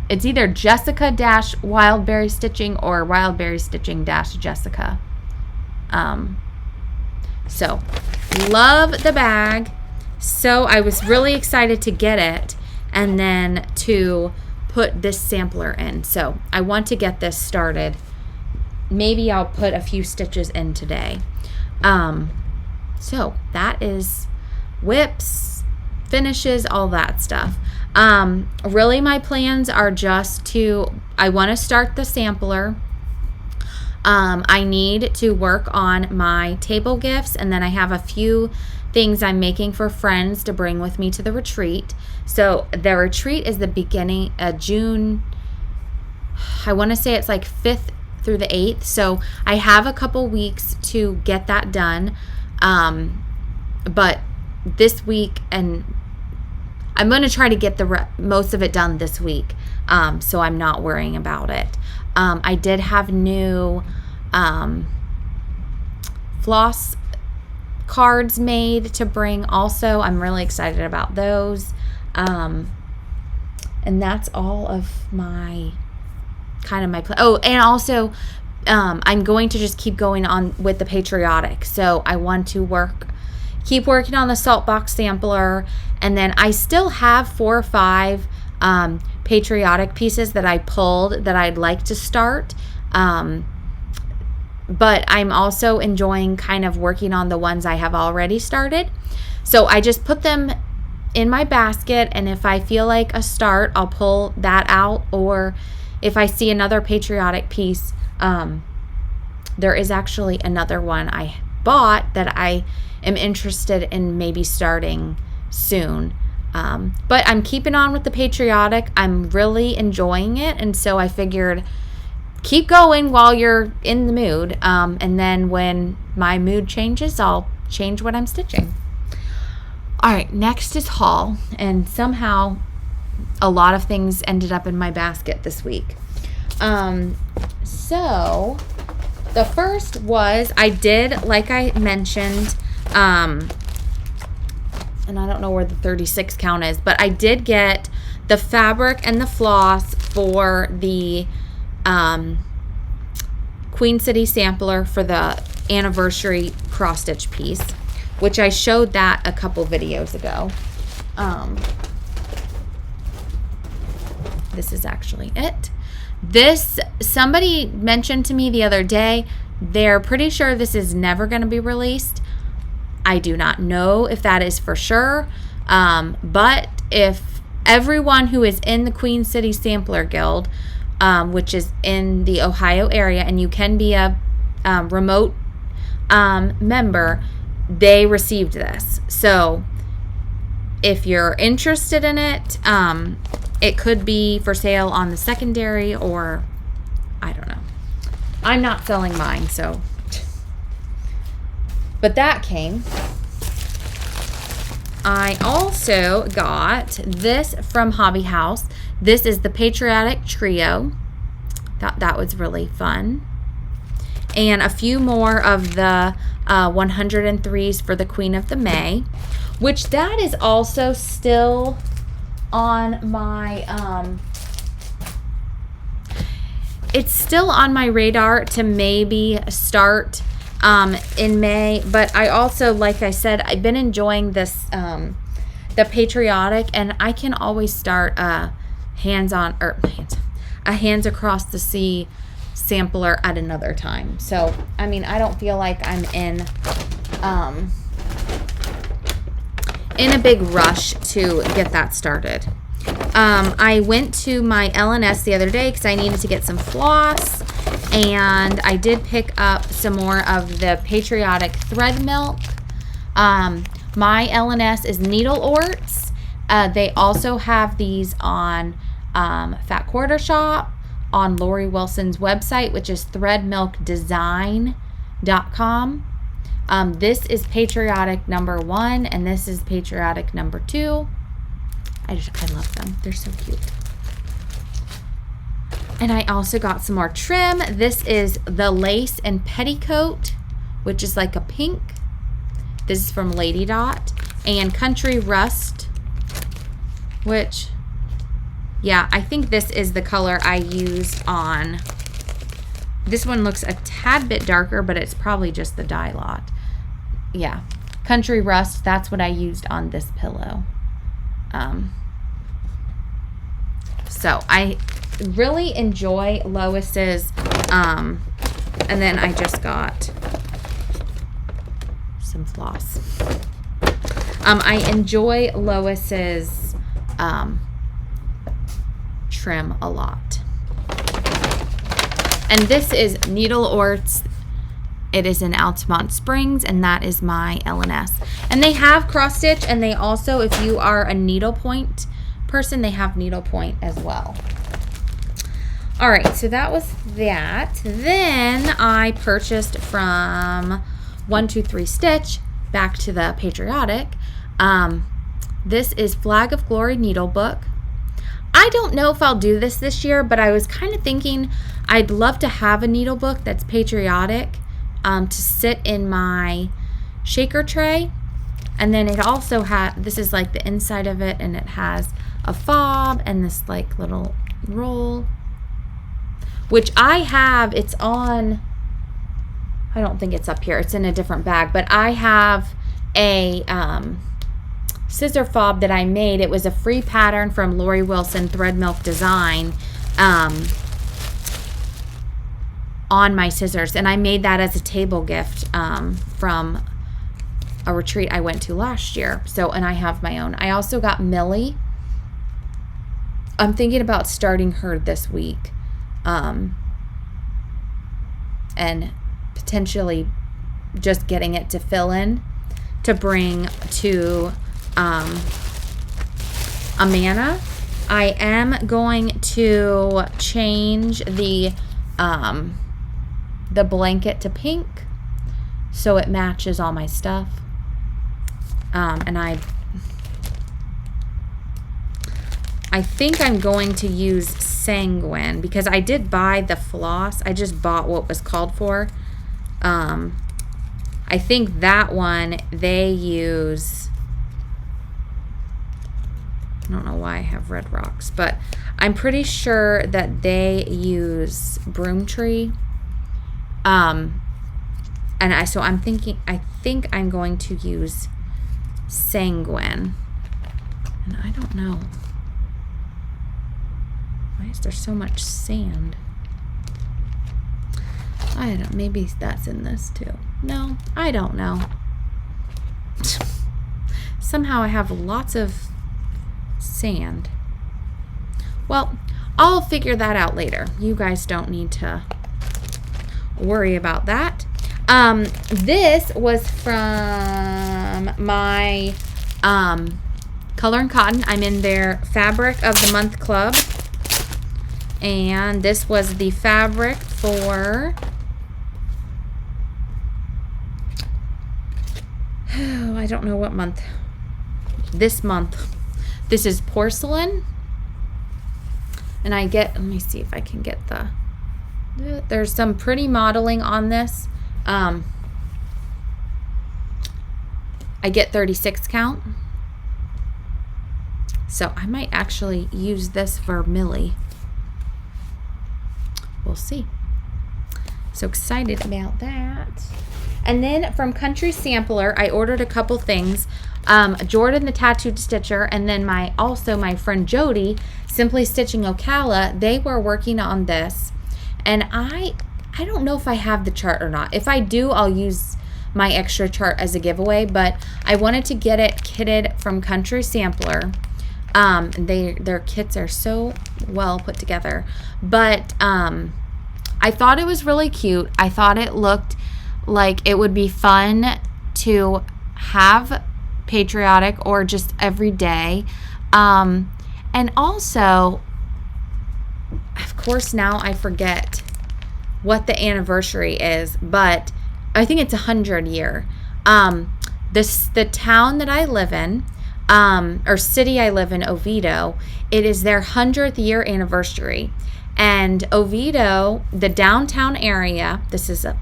it's either Jessica-Wildberry Stitching or Wildberry Stitching-Jessica. So love the bag. So I was really excited to get it and then to put this sampler in. So I want to get this started. Maybe I'll put a few stitches in today. So that is whips, finishes, all that stuff. Really my plans are I want to start the sampler. I need to work on my table gifts, and then I have a few things I'm making for friends to bring with me to the retreat. So the retreat is the beginning of June. I want to say it's like 5th through the 8th. So I have a couple weeks to get that done. But this week, and I'm going to try to get most of it done this week. So I'm not worrying about it. I did have new floss cards made to bring also. I'm really excited about those. And that's all of my plan. Oh, and also I'm going to just keep going on with the Patriotic. So I want to keep working on the salt box sampler, and then I still have 4 or 5 Patriotic pieces that I pulled that I'd like to start. But I'm also enjoying kind of working on the ones I have already started. So I just put them in my basket, and if I feel like a start, I'll pull that out. Or if I see another Patriotic piece, there is actually another one I bought that I am interested in maybe starting soon. But I'm keeping on with the Patriotic. I'm really enjoying it, and so I figured keep going while you're in the mood, and then when my mood changes, I'll change what I'm stitching. All right, next is haul, and somehow a lot of things ended up in my basket this week. So the first was, I did, like I mentioned, and I don't know where the 36 count is, but I did get the fabric and the floss for the Queen City Sampler for the anniversary cross stitch piece, which I showed that a couple videos ago. This is actually it. Somebody mentioned to me the other day, they're pretty sure this is never going to be released. I do not know if that is for sure, but if everyone who is in the Queen City Sampler Guild, which is in the Ohio area, and you can be a remote member, they received this. So if you're interested in it, it could be for sale on the secondary, or I don't know. I'm not selling mine, so. But that came. I also got this from Hobby House. This is the Patriotic Trio. Thought that was really fun. And a few more of the 103s for the Queen of the May, which that is also still on my it's still on my radar to maybe start in May. But I also, like I said, I've been enjoying this the Patriotic, and I can always start a hands across the sea sampler at another time. So I mean, I don't feel like I'm in a big rush to get that started. I went to my L&S the other day because I needed to get some floss, and I did pick up some more of the Patriotic thread milk. My L&S is Needle Orts. They also have these on Fat Quarter Shop, on Lori Wilson's website, which is Thread Milk Design This is Patriotic number 1, and this is Patriotic number 2. I love them. They're so cute. And I also got some more trim. This is the Lace and Petticoat, which is like a pink. This is from Lady Dot. And Country Rust, which, yeah, I think this is the color I use on. This one looks a tad bit darker, but it's probably just the dye lot. Yeah, Country Rust, that's what I used on this pillow. So I really enjoy Lois's, and then I just got some floss. I enjoy Lois's trim a lot. And this is Needle Orts. It is in Altamont Springs, and that is my LNS. And they have cross stitch, and they also, if you are a needlepoint person, they have needlepoint as well. All right, so that was that. Then I purchased from 123 Stitch, back to the Patriotic. This is Flag of Glory needle book. I don't know if I'll do this year, but I was kind of thinking I'd love to have a needle book that's Patriotic to sit in my shaker tray. And then it also has, this is like the inside of it, and it has a fob and this like little roll, which I have. It's on, I don't think it's up here, it's in a different bag, but I have a scissor fob that I made. It was a free pattern from Lori Wilson Thread Milk Design on my scissors, and I made that as a table gift from a retreat I went to last year. So, and I have my own. I also got Millie. I'm thinking about starting her this week, and potentially just getting it to fill in to bring to Amana. I am going to change the blanket to pink so it matches all my stuff. And I think I'm going to use Sanguine because I did buy the floss. I just bought what was called for. I think that one they use, I don't know why I have red rocks, but I'm pretty sure that they use Broomtree. So I'm thinking, I think I'm going to use Sanguine. And I don't know. Why is there so much sand? I don't, maybe that's in this too. No, I don't know. Somehow I have lots of sand. Well, I'll figure that out later. You guys don't need to worry about that. This was from my Color and Cotton. I'm in their Fabric of the Month Club. And this was the fabric for, oh, I don't know what month. This month. This is Porcelain. And I get, let me see if I can get there's some pretty modeling on this. I get 36 count. So I might actually use this for Millie. We'll see. So excited about that. And then from Country Sampler, I ordered a couple things. Jordan the Tattooed Stitcher, and then my friend Jody, Simply Stitching Ocala, they were working on this. And I don't know if I have the chart or not. If I do, I'll use my extra chart as a giveaway, but I wanted to get it kitted from Country Sampler. Their kits are so well put together, but I thought it was really cute. I thought it looked like it would be fun to have patriotic or just every day. And also, of course, now I forget what the anniversary is, but I think it's 100 year. The town that I live in, or city I live in, Oviedo, it is their 100th year anniversary. And Oviedo, the downtown area, this is a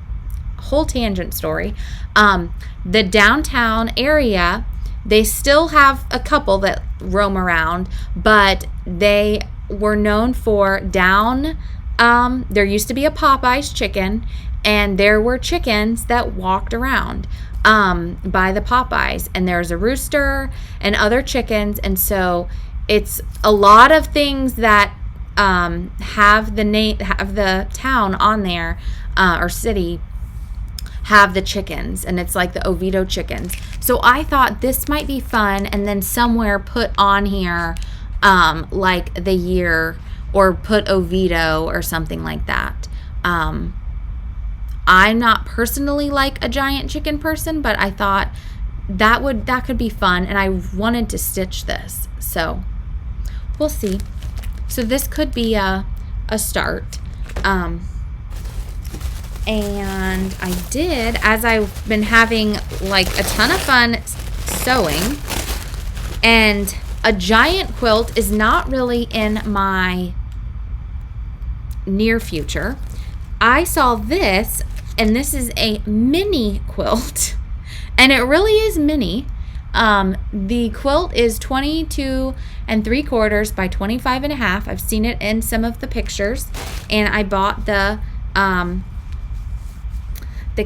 whole tangent story. The downtown area, they still have a couple that roam around, but they were known for there used to be a Popeye's chicken, and there were chickens that walked around by the Popeyes, and there's a rooster and other chickens. And so it's a lot of things that have the town on there, or city, have the chickens, and it's like the Oviedo chickens. So I thought this might be fun, and then somewhere put on here like the year, or put Oviedo or something like that. I'm not personally like a giant chicken person, but I thought that could be fun, and I wanted to stitch this. So we'll see. So this could be a start. And I did, as I've been having like a ton of fun sewing, and a giant quilt is not really in my near future. I saw this, and this is a mini quilt, and it really is mini. The quilt is 22 3/4 by 25 1/2. I've seen it in some of the pictures, and I bought the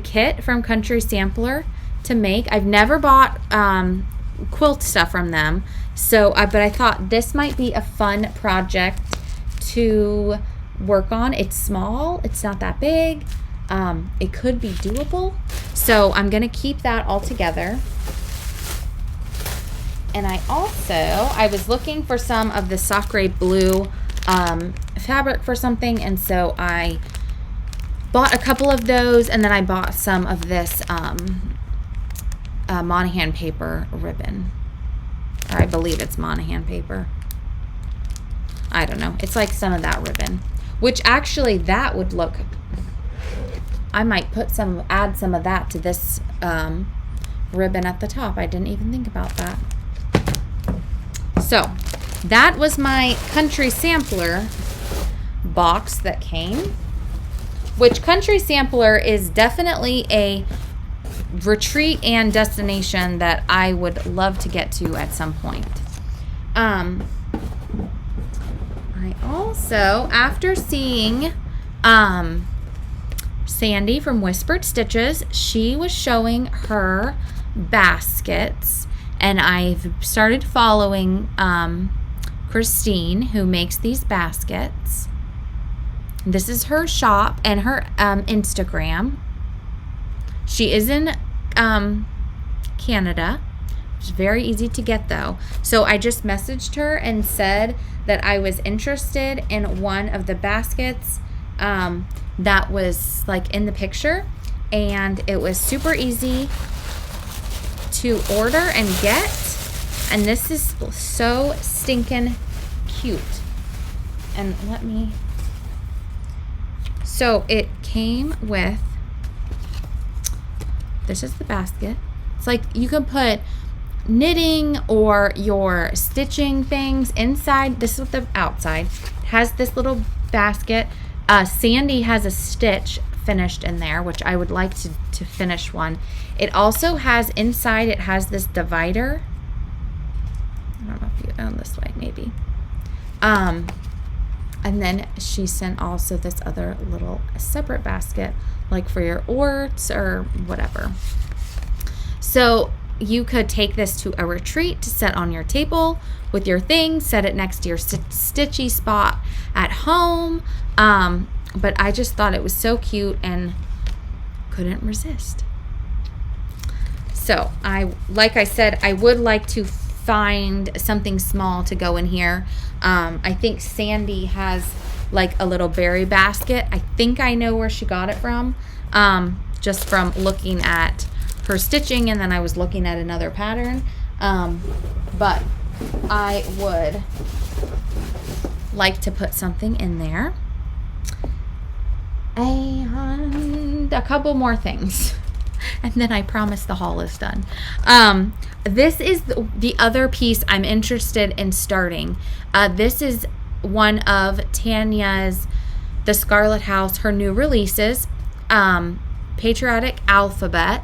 kit from Country Sampler to make. I've never bought quilt stuff from them, so but I thought this might be a fun project to work on. It's small, it's not that big. It could be doable, so I'm gonna keep that all together. And I was looking for some of the Sacre Blue fabric for something, and so I bought a couple of those, and then I bought some of this Monahan Paper ribbon, or I believe it's Monahan Paper. I don't know. It's like some of that ribbon, which actually that would look, I might add some of that to this ribbon at the top. I didn't even think about that. So that was my Country Sampler box that came, which Country Sampler is definitely a retreat and destination that I would love to get to at some point. I also, after seeing Sandy from Whispered Stitches, she was showing her baskets, and I've started following Christine, who makes these baskets. This is her shop and her Instagram. She is in Canada. It's very easy to get, though. So I just messaged her and said that I was interested in one of the baskets that was like in the picture, and it was super easy to order and get, and this is so stinking cute. And so it came with, this is the basket. It's like you can put knitting or your stitching things inside. This is the outside. It has this little basket. Sandy has a stitch finished in there, which I would like to finish one. It also has inside, it has this divider. I don't know if you this way, maybe. And then she sent also this other little separate basket, like for your orts or whatever. So you could take this to a retreat to set on your table with your things, set it next to your stitchy spot at home. But I just thought it was so cute and couldn't resist. So like I said, I would like to find something small to go in here. I think Sandy has like a little berry basket. I think I know where she got it from, just from looking at her stitching, and then I was looking at another pattern. But I would like to put something in there. And a couple more things. And then I promise the haul is done. This is the other piece I'm interested in starting. This is one of Tanya's, the Scarlet House, her new releases, Patriotic Alphabet.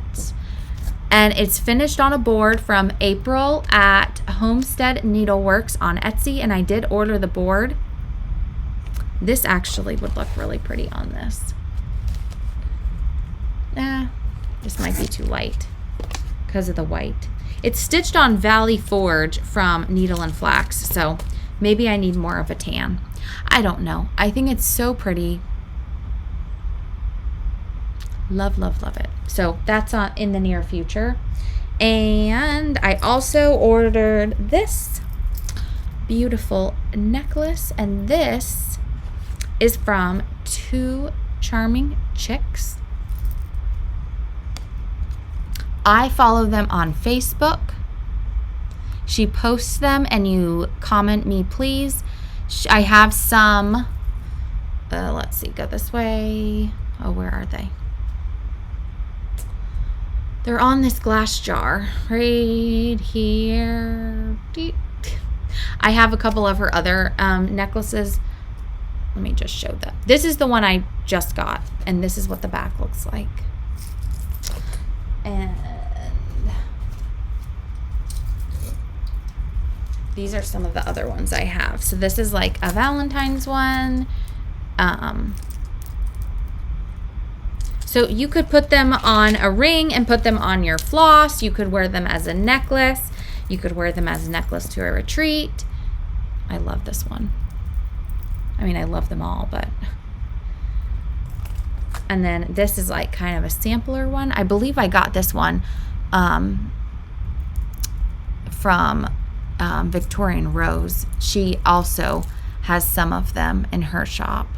And it's finished on a board from April at Homestead Needleworks on Etsy. And I did order the board. This actually would look really pretty on this. This might be too light because of the white. It's stitched on Valley Forge from Needle and Flax, so maybe I need more of a tan. I don't know. I think it's so pretty. Love, love, love it. So that's in the near future. And I also ordered this beautiful necklace, and this is from Two Charming Chicks. I follow them on Facebook. She posts them and you comment me, please. I have some, let's see, go this way. Oh, where are they? They're on this glass jar right here. I have a couple of her other necklaces. Let me just show them. This is the one I just got, and this is what the back looks like. And these are some of the other ones I have. So this is like a Valentine's one. So you could put them on a ring and put them on your floss. You could wear them as a necklace. You could wear them as a necklace to a retreat. I love this one. I mean, I love them all, but... And then this is like kind of a sampler one. I believe I got this one from Victorian Rose. She also has some of them in her shop.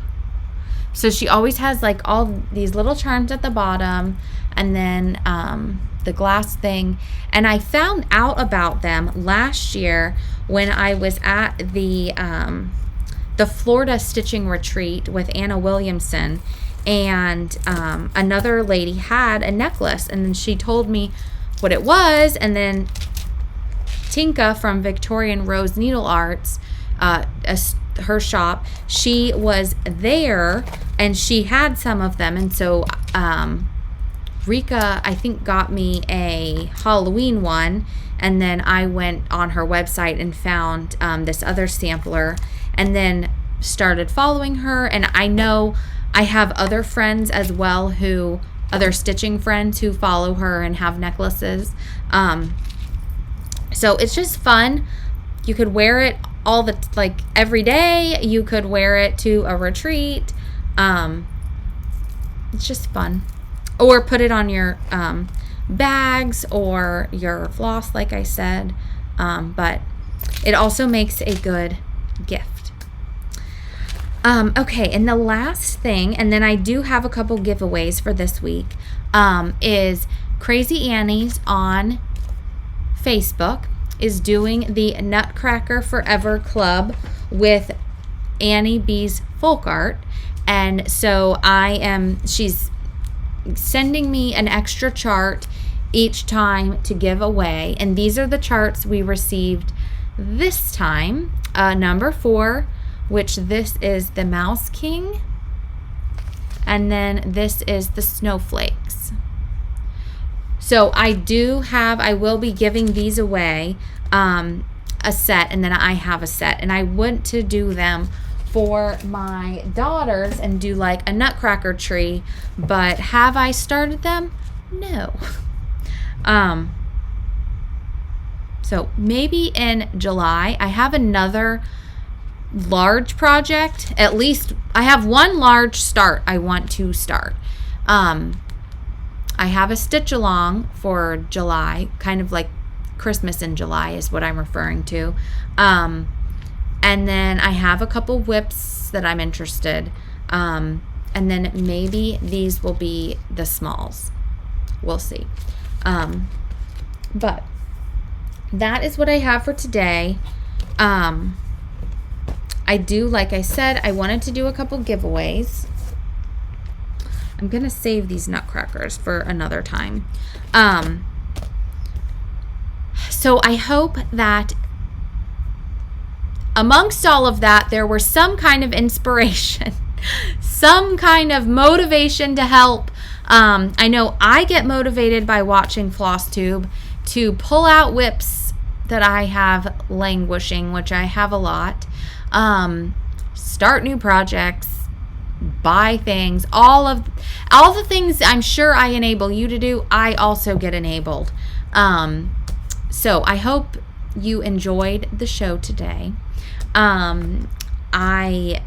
So she always has like all these little charms at the bottom, and then the glass thing. And I found out about them last year when I was at the Florida Stitching Retreat with Anna Williamson. And another lady had a necklace, and then she told me what it was. And then Tinka from Victorian Rose Needle Arts, her shop, she was there and she had some of them. And so Rika, I think, got me a Halloween one, and then I went on her website and found this other sampler, and then started following her. And I know I have other friends as well, other stitching friends who follow her and have necklaces. So it's just fun. You could wear it every day. You could wear it to a retreat. It's just fun. Or put it on your bags or your floss, like I said. But it also makes a good gift. Okay, and the last thing, and then I do have a couple giveaways for this week, is Crazy Annie's on Facebook is doing the Nutcracker Forever Club with Annie B's Folk Art. And so she's sending me an extra chart each time to give away. And these are the charts we received this time. Number 4, which this is the Mouse King, and then this is the Snowflakes. So I will be giving these away, a set, and then I have a set, and I want to do them for my daughters and do like a nutcracker tree, but have I started them? No. So maybe in July. I have another large project. At least I have one large start I want to start. I have a stitch along for July, kind of like Christmas in July is what I'm referring to. And then I have a couple whips that I'm interested. And then maybe these will be the smalls. We'll see. But that is what I have for today. I do, like I said, I wanted to do a couple giveaways. I'm going to save these nutcrackers for another time. So I hope that amongst all of that, there was some kind of inspiration, some kind of motivation to help. I know I get motivated by watching Flosstube to pull out whips that I have languishing, which I have a lot, start new projects, buy things, all the things I'm sure I enable you to do, I also get enabled. So I hope you enjoyed the show today. I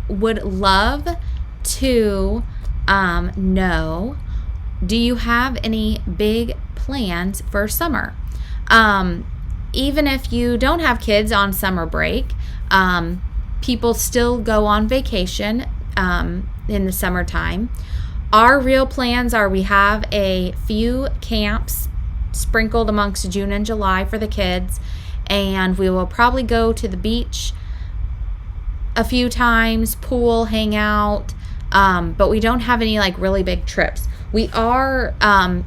would love to know, do you have any big plans for summer? Even if you don't have kids on summer break, people still go on vacation in the summertime. Our real plans are we have a few camps sprinkled amongst June and July for the kids, and we will probably go to the beach a few times, pool, hang out, but we don't have any like really big trips. We are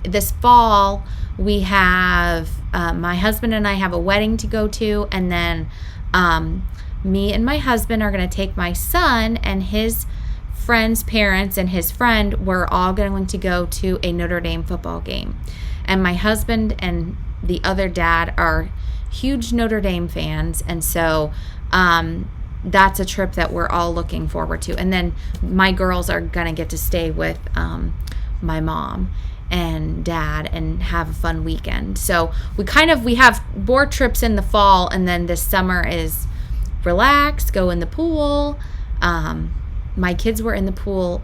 this fall we have my husband and I have a wedding to go to, and then me and my husband are going to take my son and his friend's parents and his friend. We're all going to go to a Notre Dame football game, and my husband and the other dad are huge Notre Dame fans, and so that's a trip that we're all looking forward to. And then my girls are going to get to stay with my mom and dad and have a fun weekend. So we have more trips in the fall, and then this summer is relax, go in the pool. My kids were in the pool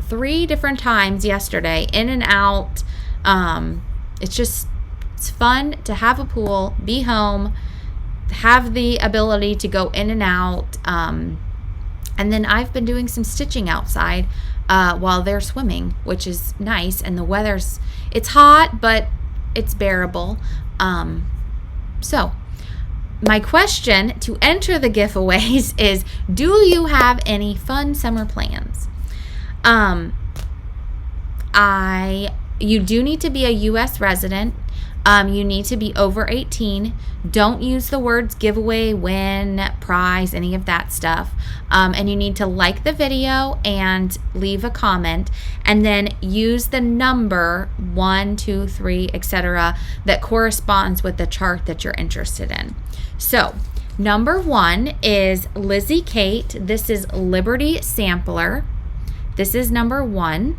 3 different times yesterday, in and out. It's fun to have a pool, be home, have the ability to go in and out. And then I've been doing some stitching outside while they're swimming, which is nice. And the weather's, it's hot, but it's bearable. So my question to enter the giveaways is, do you have any fun summer plans? You do need to be a U.S. resident. You need to be over 18. Don't use the words giveaway, win, prize, any of that stuff. And you need to like the video and leave a comment, and then use the number 1, 2, 3, etc. that corresponds with the chart that you're interested in. So number 1 is Lizzie Kate. This is Liberty Sampler. This is number 1.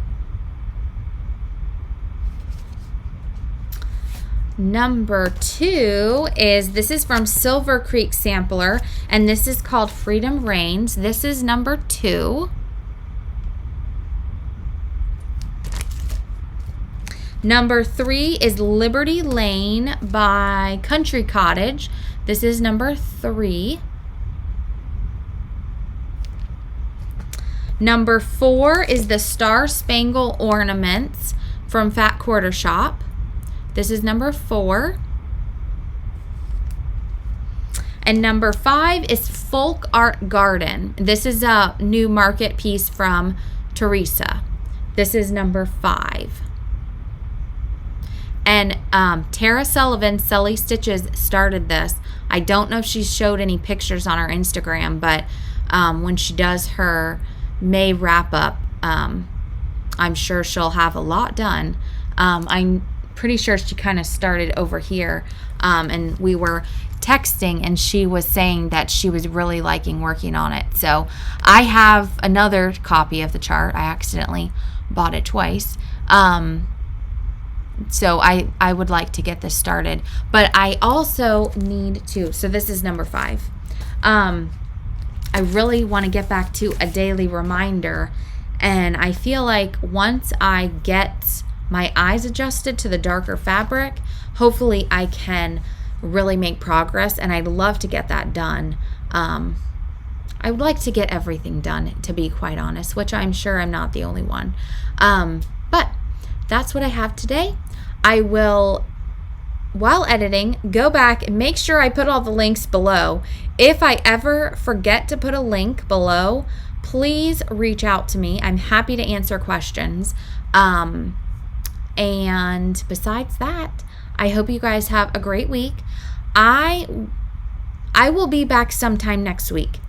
Number 2 this is from Silver Creek Sampler, and this is called Freedom Reigns. This is number 2. Number 3 is Liberty Lane by Country Cottage. This is number 3. Number 4 is the Star Spangle Ornaments from Fat Quarter Shop. This is number 4. And number 5 is Folk Art Garden. This is a new market piece from Teresa. This is number 5. And Tara Sullivan, Sully Stitches, started this. I don't know if she showed any pictures on her Instagram, but when she does her May wrap up, I'm sure she'll have a lot done. I'm pretty sure she kind of started over here, and we were texting, and she was saying that she was really liking working on it. So I have another copy of the chart. I accidentally bought it twice. So I would like to get this started, but I also need to, so this is number 5. I really want to get back to a daily reminder, and I feel like once I get my eyes adjusted to the darker fabric, hopefully I can really make progress, and I'd love to get that done. I would like to get everything done, to be quite honest, which I'm sure I'm not the only one. But that's what I have today. I will, while editing, go back and make sure I put all the links below. If I ever forget to put a link below, please reach out to me. I'm happy to answer questions. And besides that, I hope you guys have a great week. I will be back sometime next week.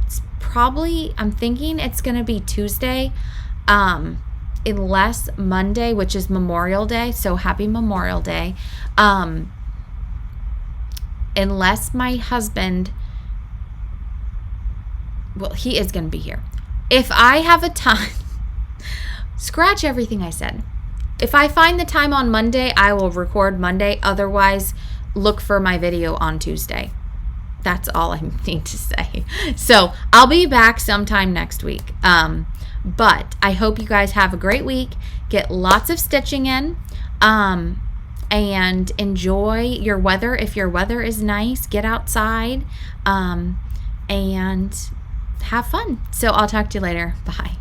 It's probably, I'm thinking it's going to be Tuesday, unless Monday, which is Memorial Day. So happy Memorial Day. Unless my husband, well, he is going to be here. If I have a time, scratch everything I said. If I find the time on Monday, I will record Monday. Otherwise, look for my video on Tuesday. That's all I need to say. So I'll be back sometime next week. But I hope you guys have a great week. Get lots of stitching in. And enjoy your weather. If your weather is nice, get outside. And have fun. So I'll talk to you later. Bye.